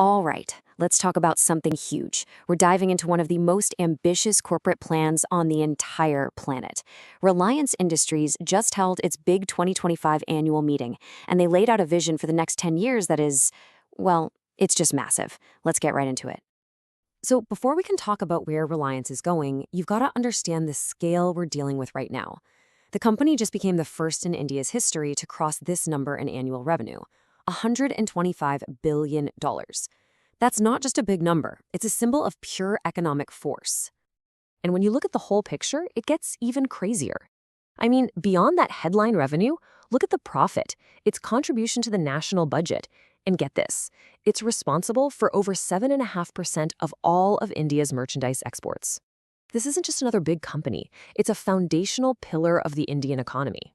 All right, let's talk about something huge. We're diving into one of the most ambitious corporate plans on the entire planet. Reliance Industries just held its big 2025 annual meeting, and they laid out a vision for the next 10 years that is, well, it's just massive. Let's get right into it. So, before we can talk about where Reliance is going, you've got to understand the scale we're dealing with right now. The company just became the first in India's history to cross this number in annual revenue, $125 billion. That's not just a big number, it's a symbol of pure economic force. And when you look at the whole picture, it gets even crazier. I mean, beyond that headline revenue, look at the profit, its contribution to the national budget. And get this, it's responsible for over 7.5% of all of India's merchandise exports. This isn't just another big company, it's a foundational pillar of the Indian economy.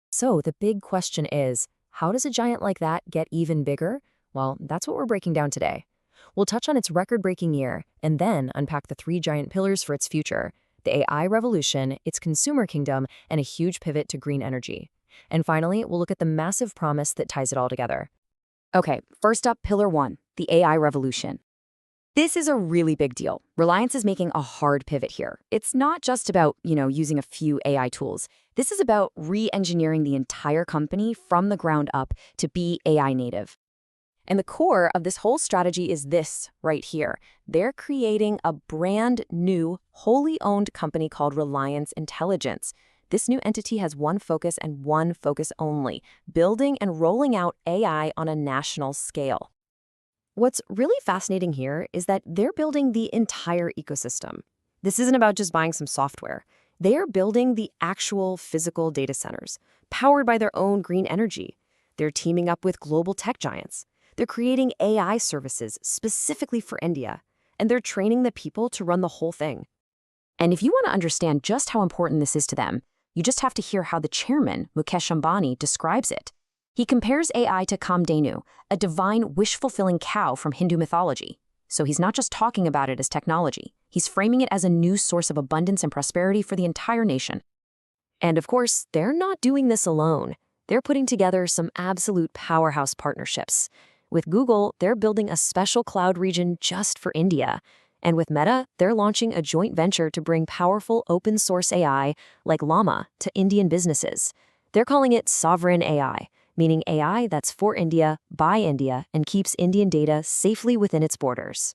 So the big question is, how does a giant like that get even bigger? Well, that's what we're breaking down today. We'll touch on its record-breaking year, and then unpack the three giant pillars for its future: the AI revolution, its consumer kingdom, and a huge pivot to green energy. And finally, we'll look at the massive promise that ties it all together. Okay, first up, Pillar 1, the AI revolution. This is a really big deal. Reliance is making a hard pivot here. It's not just about, using a few AI tools. This is about re-engineering the entire company from the ground up to be AI native. And the core of this whole strategy is this right here. They're creating a brand new, wholly owned company called Reliance Intelligence. This new entity has one focus and one focus only: building and rolling out AI on a national scale. What's really fascinating here is that they're building the entire ecosystem. This isn't about just buying some software. They are building the actual physical data centers, powered by their own green energy. They're teaming up with global tech giants. They're creating AI services specifically for India, and they're training the people to run the whole thing. And if you want to understand just how important this is to them, you just have to hear how the chairman, Mukesh Ambani, describes it. He compares AI to Kamdenu, a divine wish-fulfilling cow from Hindu mythology. So he's not just talking about it as technology. He's framing it as a new source of abundance and prosperity for the entire nation. And of course, they're not doing this alone. They're putting together some absolute powerhouse partnerships. With Google, they're building a special cloud region just for India. And with Meta, they're launching a joint venture to bring powerful open-source AI like Llama to Indian businesses. They're calling it Sovereign AI, meaning AI that's for India, by India, and keeps Indian data safely within its borders.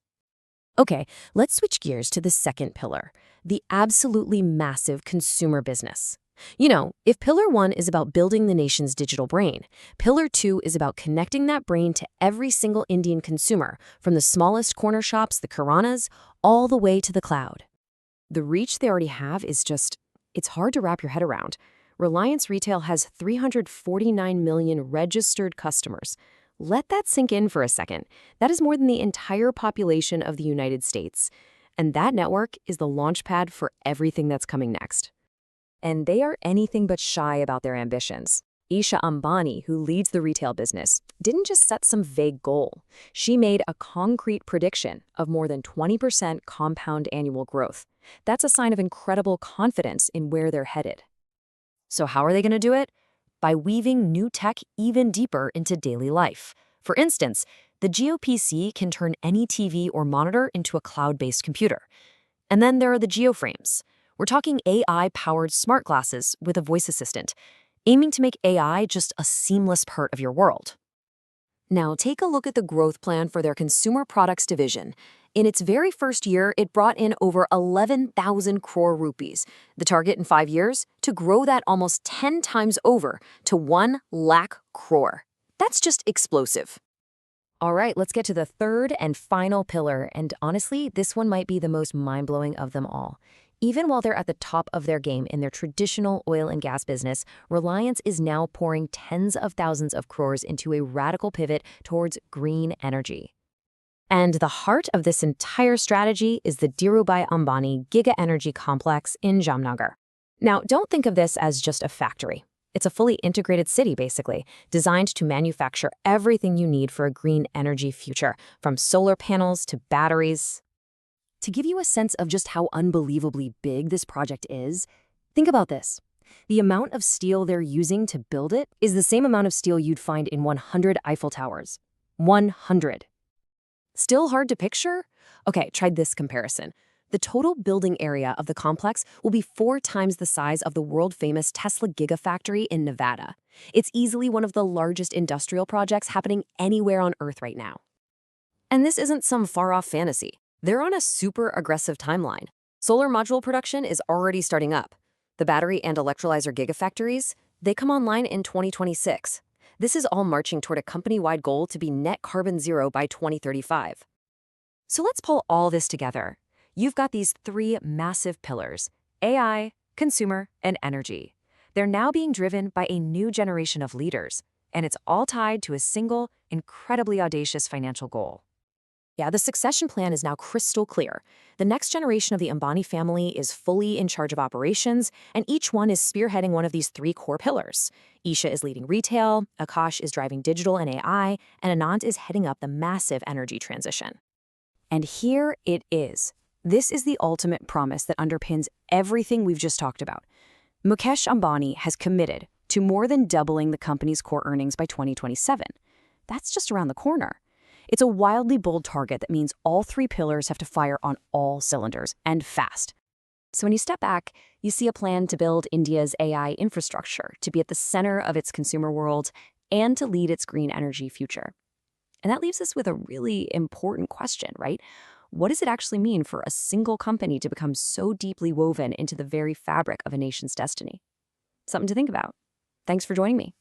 Okay, let's switch gears to the second pillar, the absolutely massive consumer business. If Pillar 1 is about building the nation's digital brain, Pillar 2 is about connecting that brain to every single Indian consumer, from the smallest corner shops, the kiranas, all the way to the cloud. The reach they already have is it's hard to wrap your head around. Reliance Retail has 349 million registered customers. Let that sink in for a second. That is more than the entire population of the United States. And that network is the launchpad for everything that's coming next. And they are anything but shy about their ambitions. Isha Ambani, who leads the retail business, didn't just set some vague goal. She made a concrete prediction of more than 20% compound annual growth. That's a sign of incredible confidence in where they're headed. So how are they going to do it? By weaving new tech even deeper into daily life. For instance, the GeoPC can turn any TV or monitor into a cloud-based computer. And then there are the GeoFrames. We're talking AI-powered smart glasses with a voice assistant, aiming to make AI just a seamless part of your world. Now, take a look at the growth plan for their consumer products division. In its very first year, it brought in over 11,000 crore rupees. The target in 5 years? To grow that almost 10 times over to 1 lakh crore. That's just explosive. All right, let's get to the third and final pillar, and honestly, this one might be the most mind-blowing of them all. Even while they're at the top of their game in their traditional oil and gas business, Reliance is now pouring tens of thousands of crores into a radical pivot towards green energy. And the heart of this entire strategy is the Dhirubhai Ambani Giga Energy Complex in Jamnagar. Now, don't think of this as just a factory. It's a fully integrated city, basically, designed to manufacture everything you need for a green energy future, from solar panels to batteries. To give you a sense of just how unbelievably big this project is, think about this. The amount of steel they're using to build it is the same amount of steel you'd find in 100 Eiffel Towers. 100. Still hard to picture? Okay, try this comparison. The total building area of the complex will be 4 times the size of the world-famous Tesla Gigafactory in Nevada. It's easily one of the largest industrial projects happening anywhere on Earth right now. And this isn't some far-off fantasy. They're on a super aggressive timeline. Solar module production is already starting up. The battery and electrolyzer gigafactories, they come online in 2026. This is all marching toward a company-wide goal to be net carbon zero by 2035. So let's pull all this together. You've got these 3 massive pillars: AI, consumer, and energy. They're now being driven by a new generation of leaders, and it's all tied to a single, incredibly audacious financial goal. Yeah, the succession plan is now crystal clear. The next generation of the Ambani family is fully in charge of operations, and each one is spearheading one of these 3 core pillars. Isha is leading retail, Akash is driving digital and AI, and Anant is heading up the massive energy transition. And here it is. This is the ultimate promise that underpins everything we've just talked about. Mukesh Ambani has committed to more than doubling the company's core earnings by 2027. That's just around the corner. It's a wildly bold target that means all 3 pillars have to fire on all cylinders, and fast. So when you step back, you see a plan to build India's AI infrastructure, to be at the center of its consumer world, and to lead its green energy future. And that leaves us with a really important question, right? What does it actually mean for a single company to become so deeply woven into the very fabric of a nation's destiny? Something to think about. Thanks for joining me.